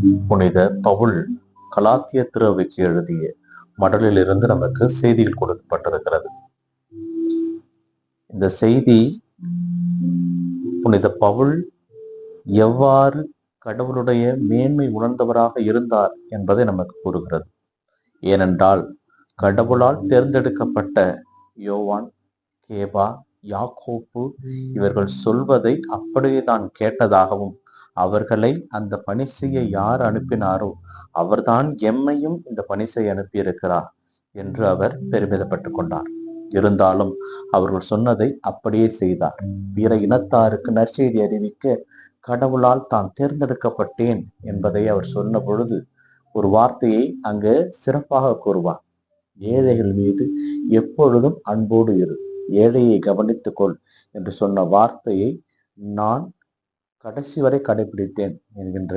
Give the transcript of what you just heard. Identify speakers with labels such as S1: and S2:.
S1: புனித பவுல் கலாத்திய திருவைக்கு எழுதிய மடலிலிருந்து நமக்கு செய்திகள் கொடுக்கப்பட்டிருக்கிறது. இந்த செய்தி புனித பவுல் எவ்வாறு கடவுளுடைய மேன்மை உணர்ந்தவராக இருந்தார் என்பதை நமக்கு கூறுகிறது. ஏனென்றால் கடவுளால் தேர்ந்தெடுக்கப்பட்ட யோவான், கேபா, யாக்கோப்பு இவர்கள் சொல்வதை அப்படியே தான் கேட்டதாகவும், அவர்களை அந்த பணி செய்ய யார் அனுப்பினாரோ அவர்தான் எம்மையும் இந்த பணி செய்ய அனுப்பியிருக்கிறார் என்று அவர் பெருமிதப்பட்டுக் கொண்டார். இருந்தாலும் அவர்கள் சொன்னதை அப்படியே செய்தார். பிற இனத்தாருக்கு நற்செய்தி அறிவிக்க கடவுளால் தான் தேர்ந்தெடுக்கப்பட்டேன் என்பதை அவர் சொன்ன பொழுது ஒரு வார்த்தையை அங்கு சிறப்பாக கூறுவார். ஏழைகள் மீது எப்பொழுதும் அன்போடு இரு, ஏழையை கவனித்துக்கொள் என்று சொன்ன வார்த்தையை நான் கடைசி வரை கடைபிடித்தேன் என்கின்ற